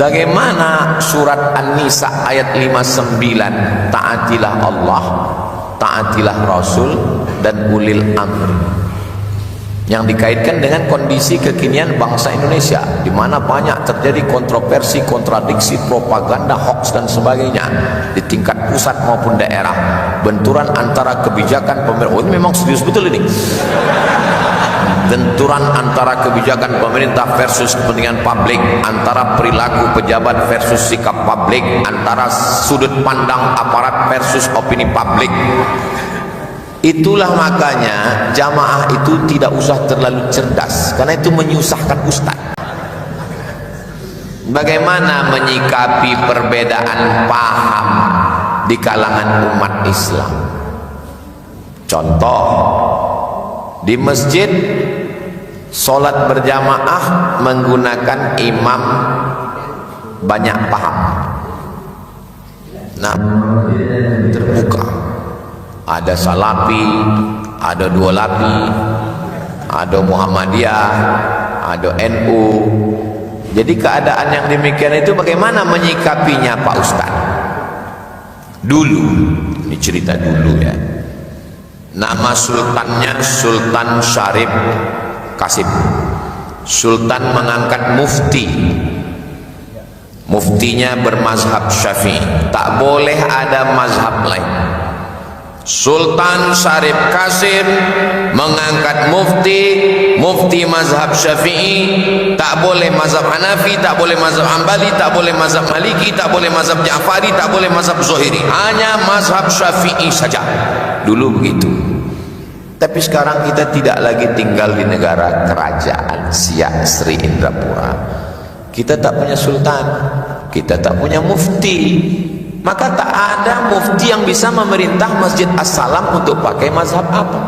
Bagaimana surat An-Nisa ayat 59, taatilah Allah, taatilah Rasul dan ulil amri, yang dikaitkan dengan kondisi kekinian bangsa Indonesia, di mana banyak terjadi kontroversi, kontradiksi, propaganda, hoax dan sebagainya di tingkat pusat maupun daerah. Benturan antara kebijakan pemerintah, oh ini memang serius betul ini. Benturan antara kebijakan pemerintah versus kepentingan publik, antara perilaku pejabat versus sikap publik, antara sudut pandang aparat versus opini publik. Itulah makanya jamaah itu tidak usah terlalu cerdas, karena itu menyusahkan ustaz. Bagaimana menyikapi perbedaan paham di kalangan umat Islam? Contoh, di masjid sholat berjamaah menggunakan imam banyak paham. Nah, terbuka. Ada Salafi, ada Dua Lapi, ada Muhammadiyah, ada NU. Jadi keadaan yang demikian itu bagaimana menyikapinya Pak Ustaz? Dulu, ini cerita dulu ya. Nama sultannya Sultan Syarif Qasim. Sultan mengangkat mufti. Muftinya bermazhab Syafi'i, tak boleh ada mazhab lain. Sultan Syarif Qasim mengangkat mufti mazhab Syafi'i, tak boleh mazhab Hanafi, tak boleh mazhab Hambali, tak boleh mazhab Maliki, tak boleh mazhab Ja'fari, tak boleh mazhab Zuhairi, hanya mazhab Syafi'i saja. Dulu begitu. Tapi sekarang kita tidak lagi tinggal di negara kerajaan Siak Sri Indrapura. Kita tak punya sultan, kita tak punya mufti, maka tak ada mufti yang bisa memerintah Masjid As-Salam untuk pakai mazhab apa.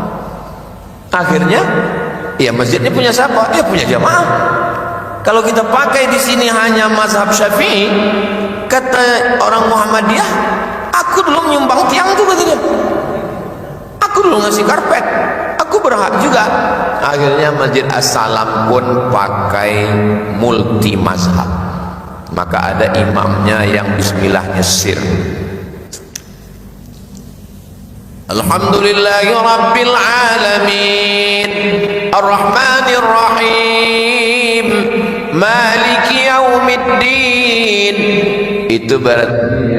Akhirnya ya masjidnya punya siapa? Ya punya jamaah. Kalau kita pakai di sini hanya mazhab Syafi'i, kata orang Muhammadiyah, aku dulu menyumbang tiang tuh, kata dia, aku dulu ngasih karpet, aku berhak juga. Akhirnya Masjid As-Salam pun pakai multi mazhab. Maka ada imamnya yang bismillahnya sir. Alhamdulillahi Rabbil Alamin, Ar-Rahmanir Rahim, Maliki Yaumiddin. Itu berarti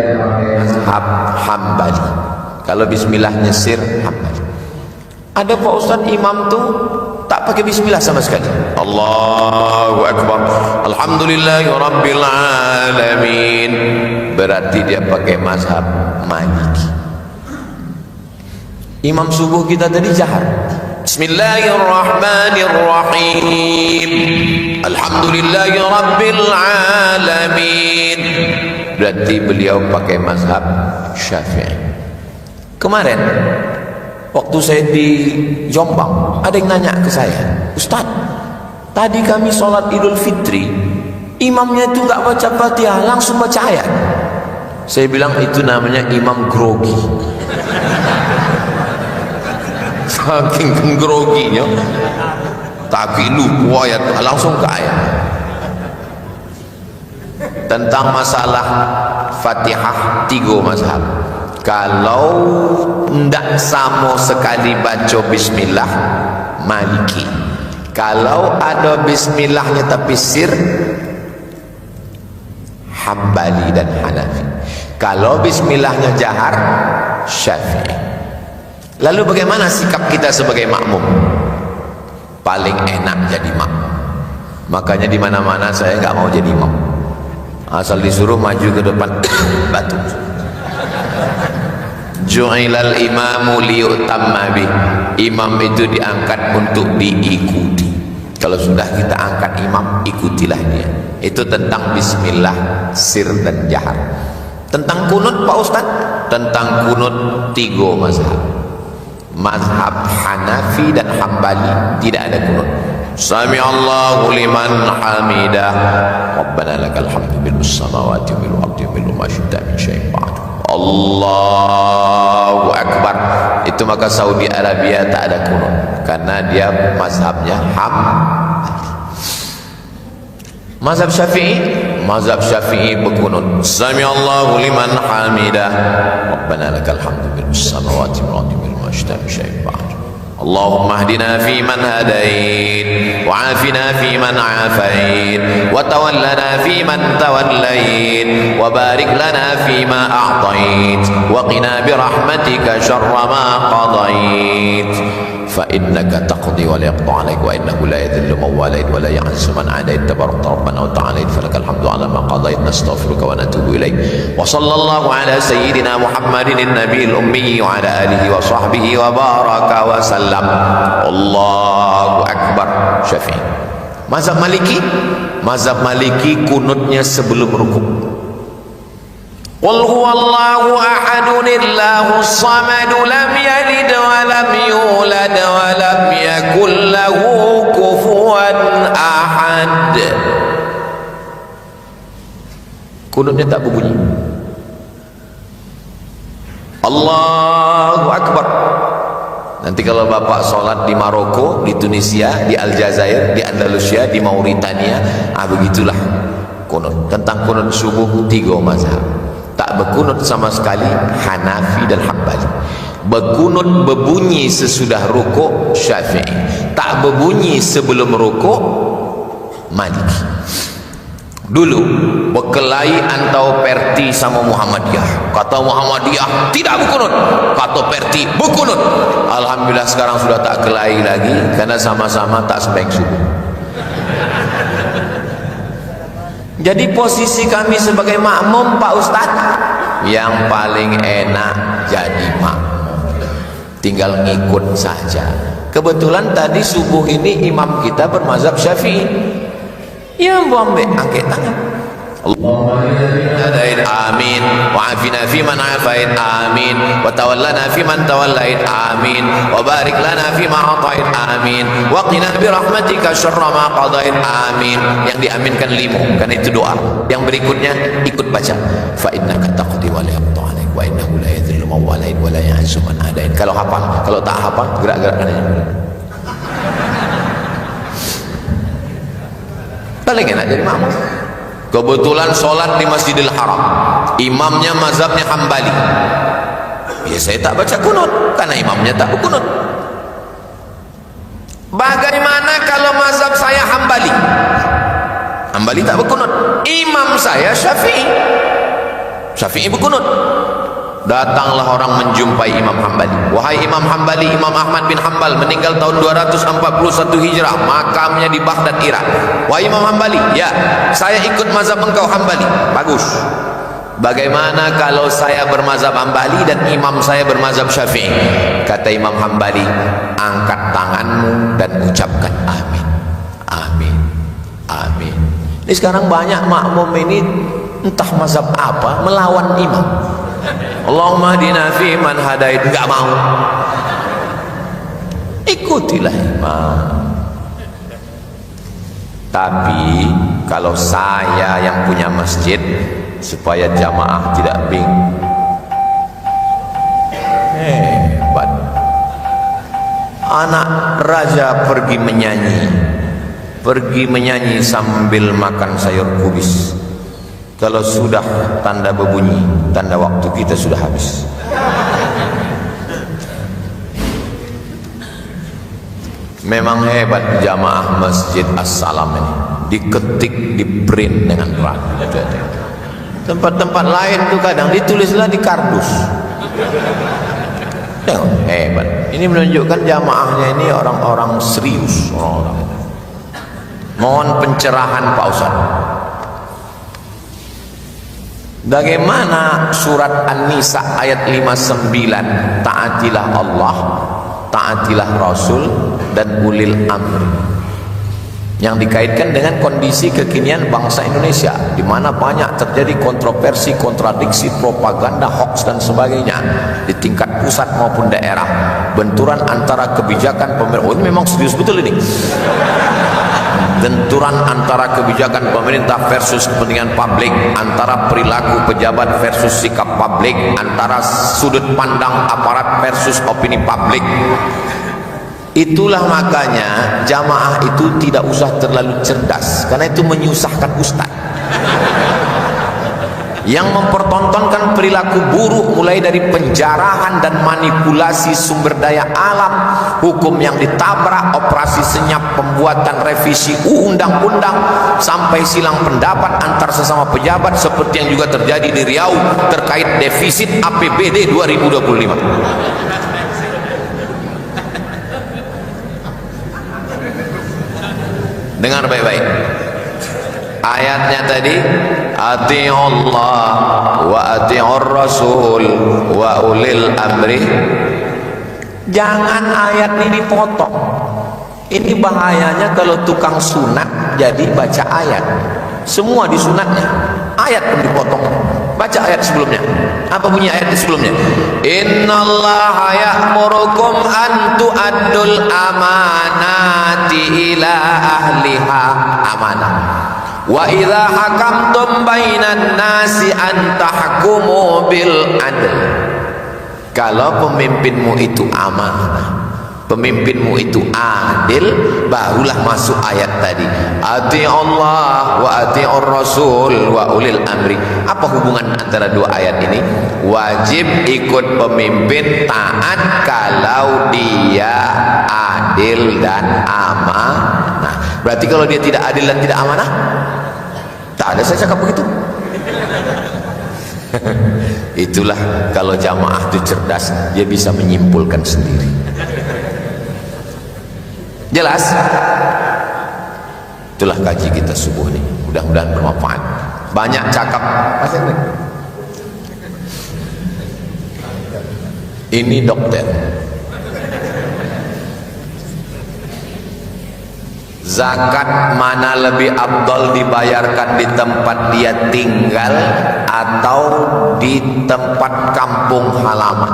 mazhab Hambali. Kalau bismillahnya sir, Hambali. Ada Pak Ustaz imam tuh tak pakai bismillah sama sekali. Allahu Akbar, Alhamdulillahi Rabbil Alamin, berarti dia pakai mazhab Maliki. Imam subuh kita tadi jahar, Bismillahirrahmanirrahim, Alhamdulillahi Rabbil Alamin, berarti beliau pakai mazhab Syafi'i. Kemarin waktu saya di Jombang, ada yang nanya ke saya, Ustaz, tadi kami sholat Idul Fitri, imamnya itu nggak baca Fatihah, langsung baca ayat. Saya bilang itu namanya imam grogi. Saking groginya, tapi lupa ayat, langsung ke ayat. Tentang masalah Fatihah, 3 mazhab. Kalau ndak sama sekali baca bismillah, Maliki. Kalau ada bismillahnya tapi sir, Hambali dan Hanafi. Kalau bismillahnya jahar, Syafi'i. Lalu bagaimana sikap kita sebagai makmum? Paling enak jadi makmum. Makanya di mana-mana saya nggak mau jadi imam. Asal disuruh maju ke depan, batu. Ju'ilal imamu liyutamma bih. Imam itu diangkat untuk diikuti. Kalau sudah kita angkat imam, ikutilah dia. Itu tentang bismillah sir dan jahar. Tentang kunut Pak Ustaz, tentang kunut 3 mazhab. Mazhab Hanafi dan Hambali tidak ada kunut. Sami Allahu liman hamidah, Rabbana lakal hamdu bil samawati wal ardi wal ma syi'ta min syai'in ba'd. Allahu Akbar. Itu maka Saudi Arabia tak ada kunut, karena dia mazhabnya Hambali. Mazhab Syafi'i mazhab Syafi'i berkunut. Sami'allahu liman hamidah. Rabbana lakal hamdu bil samawati wal ardi bil mashtami syai'in ba'd. Allahumma hdina fi man hadait, wa afina fi man afait, wa tawallana fi man tawallait, wa barik lana fi ma a'tait, wa qina bi rahmatika syarra ma qadait. Fa innaka taqdi wa la yaqda 'alaik wa innahu la yadhillu man walait wa la ya'izzu man 'adait tabarakta rabbana wa ta'ala falakal hamdu 'ala ma qadait nastaghfiruka wa natubu ilaik. Wa sallallahu ala sayyidina Muhammadin an-nabiyil ummi wa ala alihi wa sahbihi wa baraka wa sallam. Allahu akbar. Syafi'i. Mazhab Maliki, mazhab Maliki kunutnya sebelum rukuk. Qul huwallahu ahadun illahus samad lam yalid wa lam yulad wa lam yakul lahu kufuwan ahad. Kunutnya tak berbunyi. Allahu akbar. Nanti kalau bapak sholat di Maroko, di Tunisia, di Aljazair, di Andalusia, di Mauritania, begitulah kunut. Tentang kunut subuh 3 mazhab. Tak berkunut sama sekali Hanafi dan Hambali. Berkunut berbunyi sesudah rukuk Syafi'i. Tak berbunyi sebelum rukuk Maliki. Dulu berkelahi antara Perti sama Muhammadiyah. Kata Muhammadiyah tidak berkunut, kata Perti berkunut. Alhamdulillah sekarang sudah tak kelahi lagi, karena sama-sama tak sembahyang subuh. Jadi posisi kami sebagai makmum, Pak Ustadz, yang paling enak jadi makmum, tinggal ngikut saja. Kebetulan tadi subuh ini imam kita bermazhab Syafi'i. Ya, ambil angkat tangan. Allahumma amin, wa afina fi man afait, amin, wa tawallana fi man tawallait, amin, wa barik lana fi ma atait, amin, wa qina bi rahmatika syarra ma qadait, amin. Yang diaminkan 5, karena itu doa. Yang berikutnya ikut baca, fa innaka taqdi wa la yaqda 'alaik wa innahu la yadhillu man walait wa la ya'izzu man adait. Kalau hafal, kalau tak hafal gerak-gerakkan aja. Paling enak jadi makmum. Kebetulan sholat di Masjidil Haram, imamnya mazhabnya Hambali. Ya saya tak baca kunut, karena imamnya tak berkunut. Bagaimana kalau mazhab saya Hambali? Hambali tak berkunut. Imam saya Syafi'i. Syafi'i berkunut. Datanglah orang menjumpai Imam Hambali. Wahai Imam Hambali, Imam Ahmad bin Hanbal meninggal tahun 241 Hijrah, makamnya di Baghdad, Irak. Wahai Imam Hambali, ya, saya ikut mazhab engkau Hambali. Bagus. Bagaimana kalau saya bermazhab Hambali dan imam saya bermazhab Syafi'i? Kata Imam Hambali, angkat tanganmu dan ucapkan amin. Amin. Amin. Ini sekarang banyak makmum ini entah mazhab apa melawan imam. Allahumma hdina fi man hadait, enggak mau. Ikutilah imam. Tapi kalau saya yang punya masjid, supaya jamaah tidak bingung, hebat. Anak raja pergi menyanyi sambil makan sayur kubis. Kalau sudah tanda berbunyi, tanda waktu kita sudah habis. Memang hebat jamaah Masjid As-Salam ini. Diketik, di print dengan rapi. Tempat-tempat lain tuh kadang ditulislah di kardus. Tengok, hebat. Ini menunjukkan jamaahnya ini orang-orang serius, orang-orang. Mohon pencerahan Pak Ustaz. Bagaimana surat An-Nisa ayat 59, taatilah Allah, taatilah Rasul dan ulil amri, yang dikaitkan dengan kondisi kekinian bangsa Indonesia, di mana banyak terjadi kontroversi, kontradiksi, propaganda, hoax dan sebagainya di tingkat pusat maupun daerah. Benturan antara kebijakan pemerintah, oh ini memang serius betul ini. Benturan antara kebijakan pemerintah versus kepentingan publik, antara perilaku pejabat versus sikap publik, antara sudut pandang aparat versus opini publik. Itulah makanya jamaah itu tidak usah terlalu cerdas, karena itu menyusahkan ustaz. yang mempertontonkan perilaku buruk mulai dari penjarahan dan manipulasi sumber daya alam, hukum yang ditabrak, operasi senyap pembuatan revisi undang-undang, sampai silang pendapat antar sesama pejabat seperti yang juga terjadi di Riau terkait defisit APBD 2025. Dengar baik-baik ayatnya tadi, ati'ullah wa ati'ur rasul wa ulil amri. Jangan ayat ini dipotong. Ini bahayanya kalau tukang sunat jadi baca ayat. Semua disunatnya, ayat pun dipotong. Baca ayat sebelumnya. Apa bunyi ayat sebelumnya? Innallaha ya'murukum an tu'addul amanati ila ahliha, amanah. Wa idza hakamtum bainan nasi an tahkumu bil adl. Kalau pemimpinmu itu amanah, pemimpinmu itu adil, barulah masuk ayat tadi, ati'ullah wa ati'ur rasul wa ulil amri. Apa hubungan antara dua ayat ini? Wajib ikut pemimpin, taat kalau dia adil dan amanah. Berarti kalau dia tidak adil dan tidak amanah, tak ada saya cakap begitu. Itulah kalau jamaah itu cerdas, dia bisa menyimpulkan sendiri. Jelas? Itulah kaji kita subuh ini. Mudah-mudahan bermanfaat. Banyak cakap. Ini dokter. Zakat mana lebih afdal dibayarkan di tempat dia tinggal atau di tempat kampung halaman?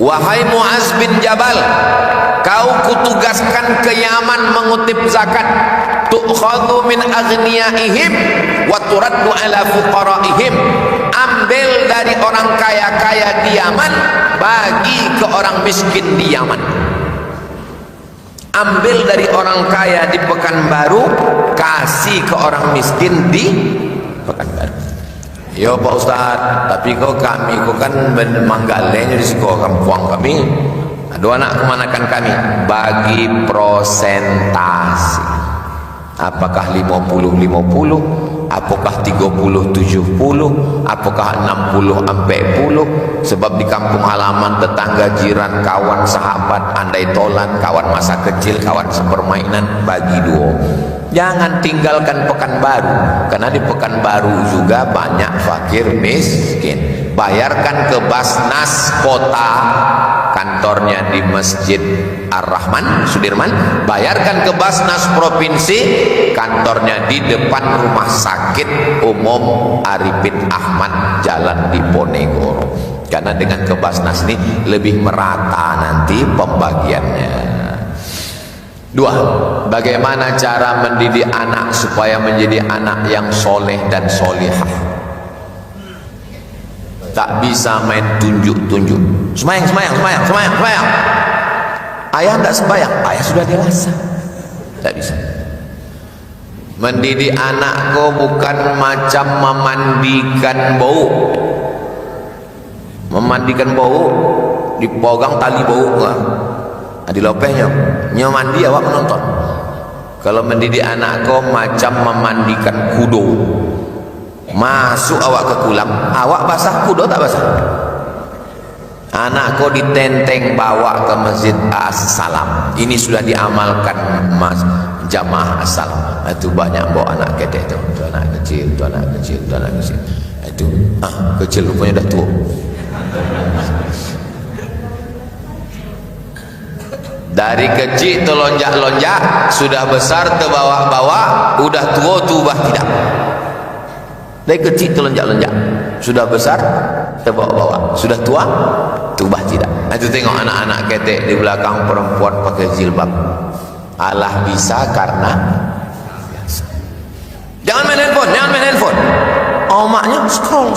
Wahai Muaz bin Jabal, kau kutugaskan ke Yaman mengutip zakat. Tu'khadhu min aghniyaihim wa turaddu ala fuqaraihim. Ambil dari orang kaya-kaya di Yaman, bagi ke orang miskin di Yaman. Ambil dari orang kaya di Pekanbaru, kasih ke orang miskin di Pekanbaru. Yo Pak Ustaz, tapi kau kami, kau kan manggalenya di sekolah kampung kami. Dua anak kemanakan kami? Bagi prosentasi. Apakah 50-50? Apakah 30-70? Apakah 60-40? Sebab di kampung halaman, tetangga, jiran, kawan, sahabat, andai tolan, kawan masa kecil, kawan sepermainan, bagi dua. Jangan tinggalkan Pekanbaru, karena di Pekanbaru juga banyak fakir miskin. Bayarkan ke Basnas kota, kantornya di Masjid Ar-Rahman Sudirman. Bayarkan ke Basnas provinsi, kantornya di depan Rumah Sakit Umum Arifin Ahmad Jalan Diponegoro. Karena dengan ke Basnas ini lebih merata nanti pembagiannya. Dua, bagaimana cara mendidik anak supaya menjadi anak yang soleh dan solihah? Tak bisa main tunjuk-tunjuk. Semayang. Ayah tidak sembahyang, ayah sudah dewasa. Tak bisa. Mendidik anakku bukan macam memandikan bau. Memandikan bau, dipegang tali bau enggak? Di lopehnya mandi awak menonton. Kalau mendidik anakku macam memandikan kudo, masuk awak ke kolam, awak basah, kudo tak basah. Anakku ditenteng bawa ke Masjid As-Salam. Ini sudah diamalkan mas jamaah As-Salam. Itu banyak bawa anak kedek itu anak kecil, itu anak kecil, itu anak kecil. Itu kecil rupanya dah tua. Dari kecil terlonjak-lonjak, sudah besar terbawa-bawa, udah tua tubah tidak. Dari kecil terlonjak-lonjak, sudah besar terbawa-bawa, sudah tua tubah tidak. Itu tengok anak-anak ketek di belakang perempuan pakai jilbab. Allah bisa karena biasa. Jangan main handphone. Omaknya scroll.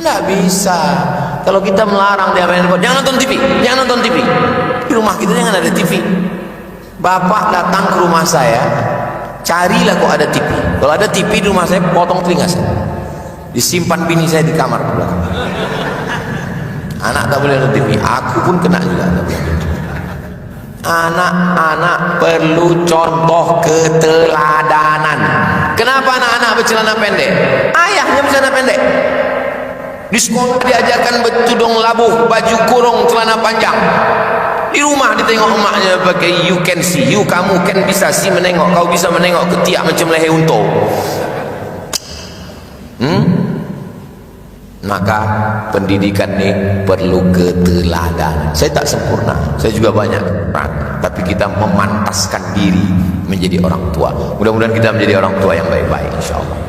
Nggak bisa. Kalau kita melarang dia main handphone, jangan nonton TV. Di rumah kita jangan ada TV. Bapak datang ke rumah saya, Carilah kok ada TV. Kalau ada TV di rumah saya, potong telinga saya. Disimpan bini saya di kamar di belakang. Anak tak boleh nonton TV. Aku pun kena juga. Anak-anak perlu contoh keteladanan. Kenapa anak-anak bercelana pendek? Ayahnya bercelana pendek. Di sekolah diajarkan bertudung labuh, baju kurung, celana panjang. Di rumah ditengok emaknya pakai you can see, you kamu kan bisa see menengok, kau bisa menengok ketiak macam leher unta. Maka pendidikan ini perlu keteladanan. Saya tak sempurna, saya juga banyak kurang, tapi kita memantaskan diri menjadi orang tua. Mudah-mudahan kita menjadi orang tua yang baik-baik, insyaallah.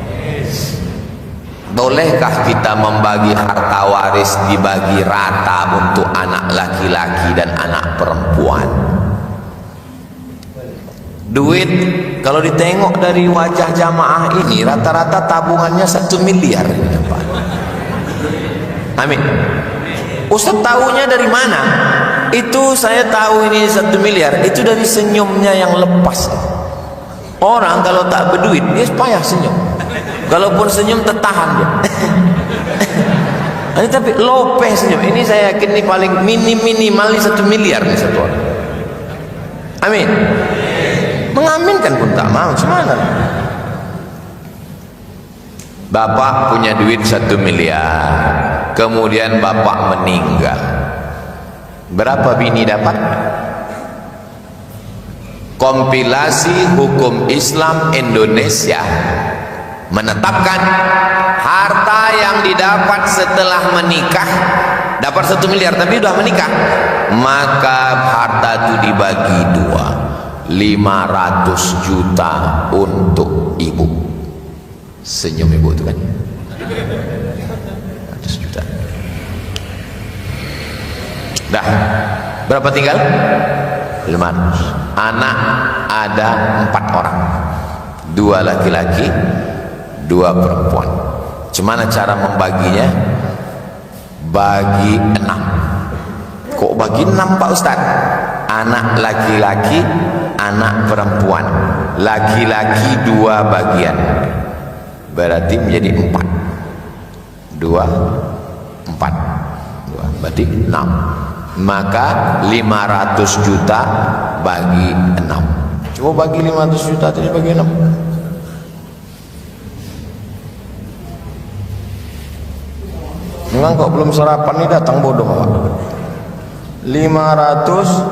Bolehkah kita membagi harta waris dibagi rata untuk anak laki-laki dan anak perempuan? Duit kalau ditengok dari wajah jamaah ini rata-rata tabungannya 1 miliar ini, Pak. Amin. Ustaz tahunya dari mana? Itu saya tahu ini 1 miliar. Itu dari senyumnya yang lepas. Orang kalau tak berduit dia payah senyum. Kalaupun senyum tertahan dia. Ini tapi lopeh senyum. Ini saya yakin ini paling minimal 1 miliar nih satu orang. Amin. Mengaminkan pun tak mau. Gimana? Bapak punya duit 1 miliar. Kemudian bapak meninggal. Berapa bini dapat? Kompilasi Hukum Islam Indonesia menetapkan harta yang didapat setelah menikah, dapat 1 miliar tapi sudah menikah, maka harta itu dibagi 2, 500 juta untuk ibu. Senyum ibu itu kan, 500 juta. Dah, berapa tinggal? 500. Anak ada 4 orang, 2 laki-laki, 2 perempuan. Gimana cara membaginya? Bagi 6. Kok bagi 6 Pak Ustaz? Anak laki-laki, anak perempuan. Laki-laki 2 bagian, berarti menjadi 4. 2, 4, 2, berarti 6. Maka 500 juta bagi 6. Coba bagi 500 juta tadi bagi 6. Memang kok belum sarapan nih datang bodoh. 500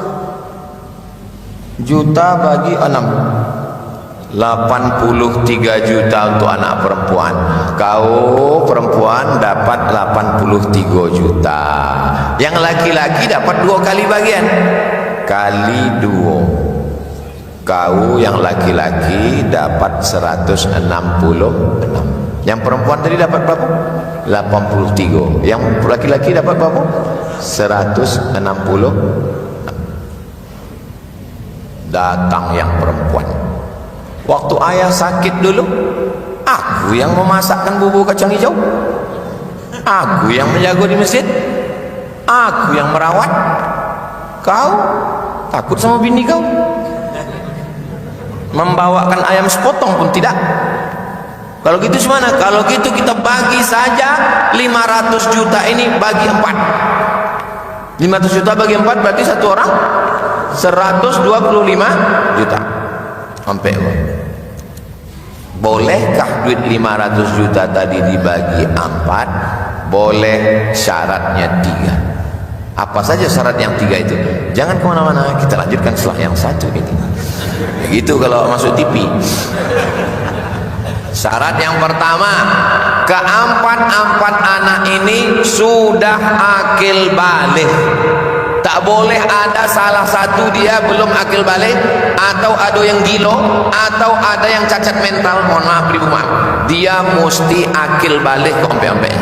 juta bagi 6, 83 juta untuk anak perempuan. Kau perempuan dapat 83 juta. Yang laki-laki dapat 2 kali bagian, kali 2. Kau yang laki-laki dapat 166. Yang perempuan tadi dapat berapa? 83. Yang laki-laki dapat berapa? 160. Datang yang perempuan. Waktu ayah sakit dulu, aku yang memasakkan bubur kacang hijau, aku yang menjaga di masjid, aku yang merawat. Kau takut sama bini kau? Membawakan ayam sepotong pun tidak. Kalau gitu gimana? Kalau gitu kita bagi saja 500 juta ini bagi 4. 500 juta bagi 4 berarti satu orang 125 juta. Sampai bolehkah duit 500 juta tadi dibagi 4? Boleh, syaratnya 3. Apa saja syarat yang 3 itu? Jangan kemana-mana, kita lanjutkan setelah yang 1 ini. Begitu kalau masuk TV. Syarat yang pertama, keempat anak ini sudah akil balik. Tak boleh ada salah satu dia belum akil balik, atau ada yang gilo, atau ada yang cacat mental. Mohon maaf ibu maaf, dia mesti akil balik kompe-kompe.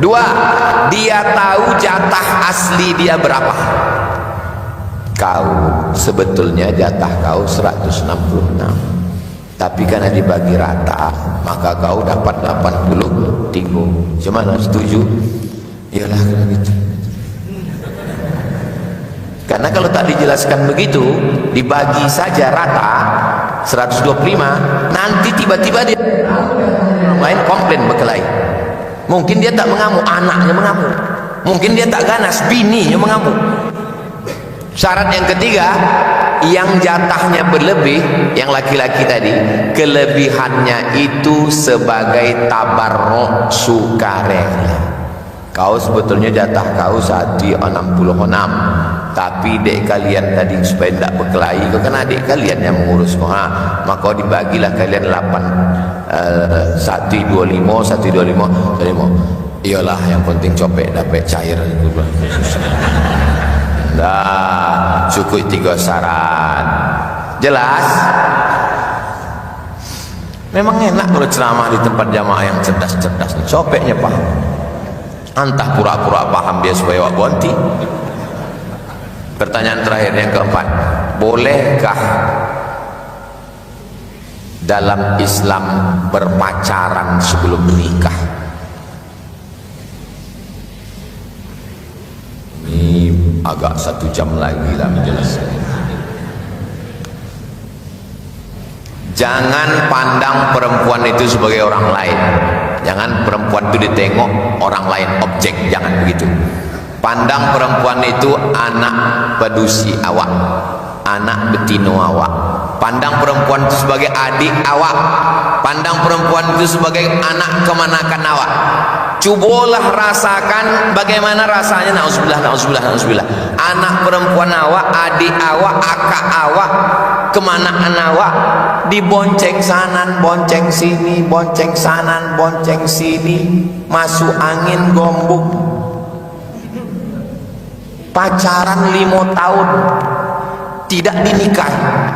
2, dia tahu jatah asli dia berapa. Kau sebetulnya jatah kau 166, tapi karena dibagi rata, maka kau dapat 83. Gimana, setuju? Iyalah kalau gitu. Karena kalau tak dijelaskan begitu, dibagi saja rata, 125, nanti tiba-tiba dia lain komplain berkelahi. Mungkin dia tak mengamuk, anaknya mengamuk. Mungkin dia tak ganas, bininya mengamuk. Syarat yang ketiga, yang jatahnya berlebih, yang laki-laki tadi, kelebihannya itu sebagai tabarruk, sukarela. Kau sebetulnya jatah kau 166, tapi dek kalian tadi supaya tidak berkelahi, kau kan adik kalian yang mengurus kau, maka dibagilah kalian 125. Iyalah, yang penting copek dapat cair. Dah cukup 3 syarat. Jelas? Memang enak kalau ceramah di tempat jamaah yang cerdas-cerdas. Copeknya paham. Entah pura-pura paham dia supaya wak bonti. Pertanyaan terakhir yang keempat, bolehkah dalam Islam berpacaran sebelum menikah? Ini agak 1 jam lagi lah menjelaskan. Jangan pandang perempuan itu sebagai orang lain. Jangan perempuan itu ditengok orang lain, objek. Jangan begitu. Pandang perempuan itu anak pedusi awak, anak betino awak. Pandang perempuan itu sebagai adik awak. Pandang perempuan itu sebagai anak kemanakan awak. Cubalah rasakan bagaimana rasanya, na'udzubillah, na'udzubillah, na'udzubillah, anak perempuan awak, adik awak, akak awak, kemanaan awak, dibonceng sanan, bonceng sini, bonceng sanan, bonceng sini, masuk angin gombuk. Pacaran 5 tahun tidak dinikah,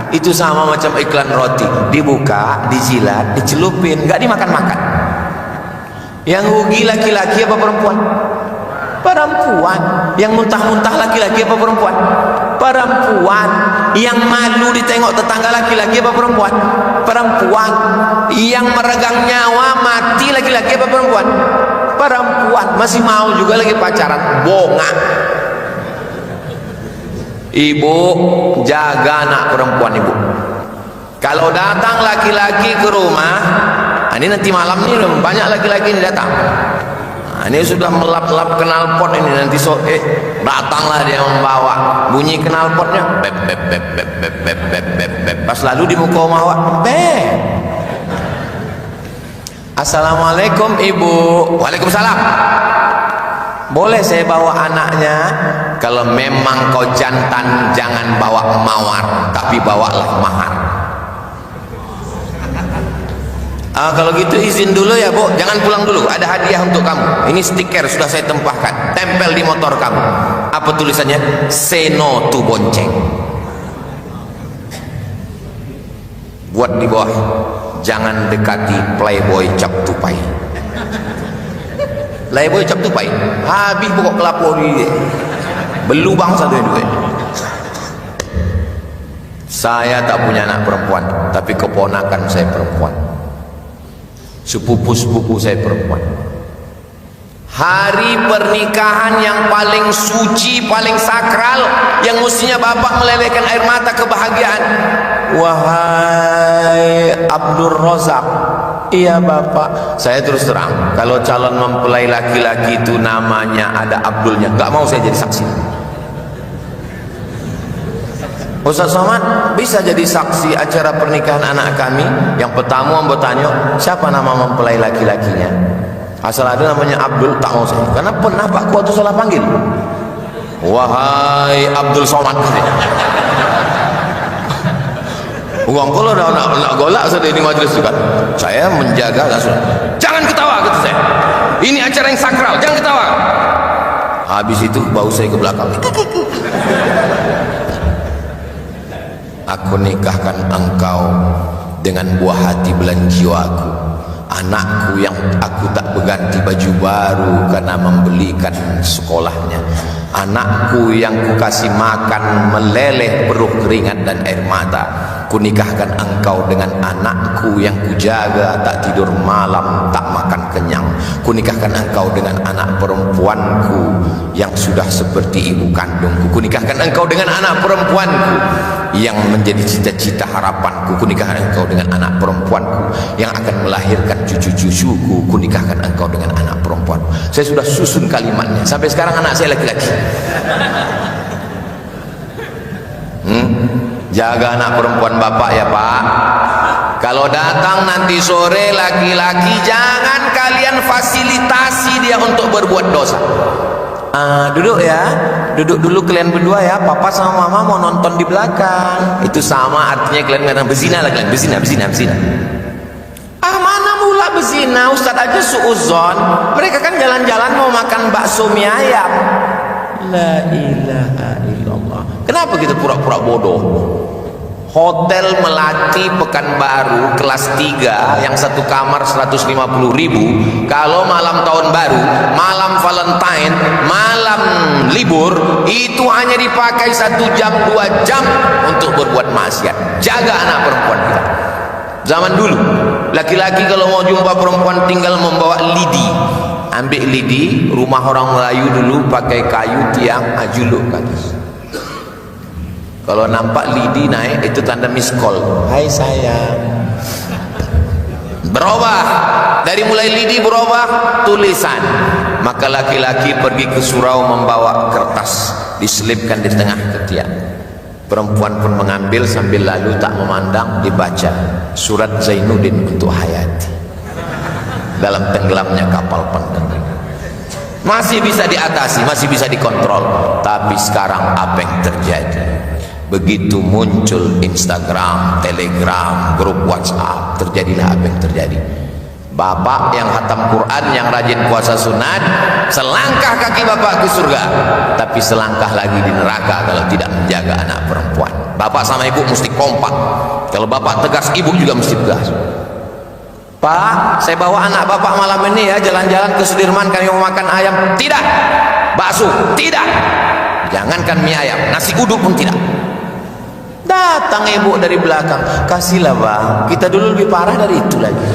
itu sama macam iklan roti, dibuka, dijilat, dicelupin, nggak dimakan-makan. Yang rugi laki-laki apa perempuan? Perempuan. Yang muntah-muntah laki-laki apa perempuan? Perempuan. Yang malu ditengok tetangga laki-laki apa perempuan? Perempuan. Yang meregang nyawa mati laki-laki apa perempuan? Perempuan. Masih mau juga lagi pacaran, bongak. Ibu, jaga anak perempuan ibu. Kalau datang laki-laki ke rumah, ini nanti malam ini banyak laki-laki ini datang. Ini sudah melap-lap knalpot ini, nanti sore datanglah dia membawa bunyi knalpotnya, bep bep bep bep bep bep bep bep bep. Pas lalu di muka rumah awak, bep. Assalamualaikum ibu. Waalaikumsalam. Boleh saya bawa anaknya? Kalau memang kau jantan, jangan bawa mawar, tapi bawalah mahar. Kalau gitu izin dulu ya bu, jangan pulang dulu, ada hadiah untuk kamu. Ini stiker sudah saya tempahkan, tempel di motor kamu. Apa tulisannya? Say no to bonceng. Buat di bawah, jangan dekati playboy cap tupai. Playboy cap tupai habis pokok kelapa dia belubang satu duit. Saya tak punya anak perempuan, tapi keponakan saya perempuan, sepupu-sepupu saya perempuan. Hari pernikahan yang paling suci, paling sakral, yang mestinya bapak melelehkan air mata kebahagiaan. Wahai Abdul Razak. Iya bapak, saya terus terang, kalau calon mempelai laki-laki itu namanya ada Abdulnya, nggak mau saya jadi saksi. Ustaz Somad bisa jadi saksi acara pernikahan anak kami. Yang pertama bertanya, siapa nama mempelai laki-lakinya? Asal ada namanya Abdul, tak mau saya, karena pernah Pak Kuat itu salah panggil. Wahai Abdul Somad. Uang kalau nak golak saya di majlis juga. Saya menjaga langsung. Jangan ketawa kata saya. Ini acara yang sakral, jangan ketawa. Habis itu bau saya ke belakang. Aku nikahkan engkau dengan buah hati belan jiwaku, anakku yang aku tak berganti baju baru karena membelikan sekolahnya, anakku yang ku kasih makan meleleh perut keringat dan air mata, kunikahkan engkau dengan anakku yang kujaga, tak tidur malam, tak makan kenyang. Kunikahkan engkau dengan anak perempuanku yang sudah seperti ibu kandungku. Kunikahkan engkau dengan anak perempuanku yang menjadi cita-cita harapanku. Kunikahkan engkau dengan anak perempuanku yang akan melahirkan cucu-cucuku. Kunikahkan engkau dengan anak perempuanku. Saya sudah susun kalimatnya. Sampai sekarang anak saya laki-laki. Jaga anak perempuan bapak ya pak. Kalau datang nanti sore laki-laki, jangan kalian fasilitasi dia untuk berbuat dosa. Duduk ya, duduk dulu kalian berdua ya, papa sama mama mau nonton di belakang. Itu sama artinya kalian kadang berzina lah, kalian berzina. Mana mula berzina, Ustaz aja suuzon. Mereka kan jalan-jalan mau makan bakso mie ayam. La ilaha illallah. Kenapa kita pura-pura bodoh? Hotel Melati Pekanbaru kelas 3 yang satu kamar 150.000. Kalau malam tahun baru, malam Valentine, malam libur, itu hanya dipakai 1 jam 2 jam untuk berbuat maksiat. Jaga anak perempuan kita. Zaman dulu laki-laki kalau mau jumpa perempuan tinggal membawa lidi. Ambil lidi, rumah orang Melayu dulu pakai kayu tiang ajuluk ke atas. Kalau nampak lidi naik, itu tanda miss call. Hai sayang. Berubah. Dari mulai lidi berubah tulisan. Maka laki-laki pergi ke surau membawa kertas, diselipkan di tengah ketiak. Perempuan pun mengambil sambil lalu tak memandang, dibaca surat Zainuddin untuk Hayati dalam tenggelamnya kapal pendakian. Masih bisa diatasi, masih bisa dikontrol. Tapi sekarang apa yang terjadi? Begitu muncul Instagram, Telegram, grup WhatsApp, terjadilah apa yang terjadi. Bapak yang khatam Quran, yang rajin puasa sunat, selangkah kaki bapak ke surga, tapi selangkah lagi di neraka kalau tidak menjaga anak perempuan. Bapak sama ibu mesti kompak. Kalau bapak tegas, ibu juga mesti tegas. Pak, saya bawa anak bapak malam ini ya, jalan-jalan ke Sudirman, kami mau makan ayam. Tidak. Bakso, tidak. Jangankan mie ayam, nasi uduk pun tidak. Datang ibu dari belakang, kasihlah bang, kita dulu lebih parah dari itu lagi.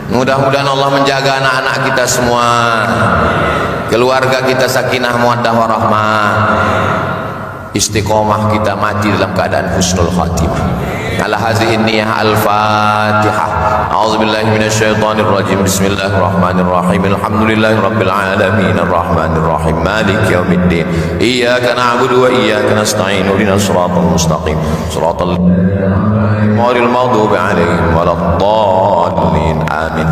Mudah-mudahan Allah menjaga anak-anak kita semua, keluarga kita sakinah mawaddah warahmah, istiqomah, kita mati dalam keadaan husnul khatimah. Ala hadhihi niyyah al-Fatihah. A'udzubillahi minasyaitonir rajim. Bismillahirrahmanirrahim. Alhamdulillahirabbil alamin arrahmanir rahim maliki yaumiddin. Iyyaka na'budu wa iyyaka nasta'in. Ihdinas siratal mustaqim. Siratal ghairil maghdubi 'alaihim waladdallin. Amin.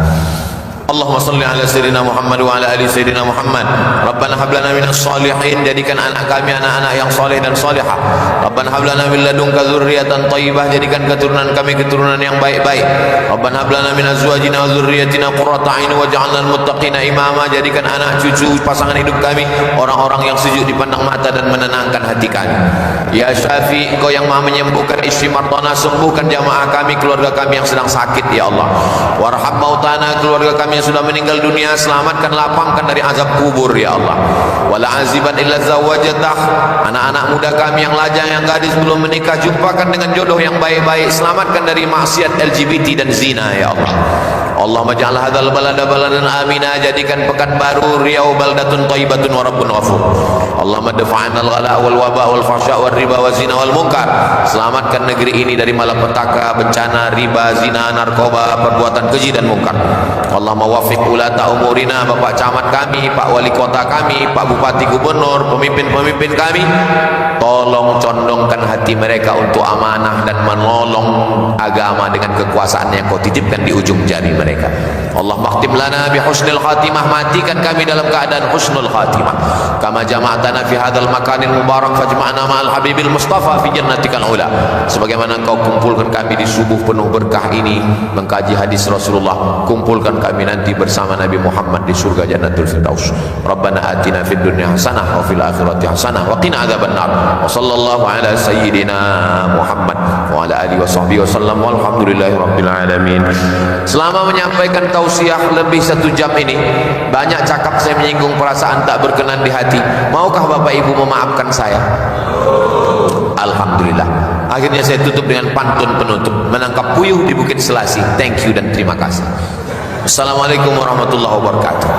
Allahumma salli ala sayyidina Muhammad wa ala ali sayyidina Muhammad. Rabbana hab lana minas salihin, jadikan anak kami anak-anak yang saleh dan salihah. Rabbana hab lana min ladunka dzurriyyatan thayyibah, jadikan keturunan kami keturunan yang baik-baik. Rabbana hab lana min azwajina wa dzurriyyatina qurrata a'yun waj'alna lil muttaqina imama, jadikan anak cucu pasangan hidup kami orang-orang yang sejuk dipandang mata dan menenangkan hati kami. Ya Syafi, Engkau yang Maha menyembuhkan, istri mardana, sembuhkan jamaah kami, keluarga kami yang sedang sakit ya Allah. Warham mautana, keluarga kami yang sudah meninggal dunia, selamatkan, lapangkan dari azab kubur ya Allah. Wala aziban illa zawajatah, anak-anak muda kami yang lajang, yang gadis belum menikah, jumpakan dengan jodoh yang baik-baik, selamatkan dari maksiat LGBT dan zina ya Allah. Allahumma ja'al hadzal balada baladan amina, jadikan Pekanbaru Riau baldatun thayyibatun wa rabbun ghafur. Allahumma dafa'na al-ghala wal waba wal fahsya wal riba wal zina wal munkar, selamatkan negeri ini dari malapetaka, bencana, riba, zina, narkoba, perbuatan keji dan munkar. Allahumma wafiq ulata umurina, Bapak camat kami, Pak wali kota kami, Pak bupati, gubernur, pemimpin-pemimpin kami, tolong condongkan hati mereka untuk amanah dan menolong agama dengan kekuasaan yang Kau titipkan di ujung jari mereka. Allah makhtim lana bi husnil khatimah, matikan kami dalam keadaan husnul khatimah. Kama jama'tana fi hadzal makanil mubarak fajma'na ma'al habibil mustafa fi jannatikal ula, sebagaimana Engkau kumpulkan kami di subuh penuh berkah ini mengkaji hadis Rasulullah, kumpulkan kami nanti bersama Nabi Muhammad di surga Jannatul Firdaus. Rabbana atina fid dunya hasanah wa fil akhirati hasanah wa qina adzabannar. Wa sallallahu ala sayyidina Muhammad wa ala alihi wa sahbihi wasallam walhamdulillahi rabbil alamin. Selama menyampaikan tausiah lebih 1 jam ini, banyak cakap saya menyinggung perasaan tak berkenan di hati. Maukah Bapak Ibu memaafkan saya? Alhamdulillah. Akhirnya saya tutup dengan pantun penutup, menangkap puyuh di Bukit Selasi. Thank you dan terima kasih. Assalamualaikum warahmatullahi wabarakatuh.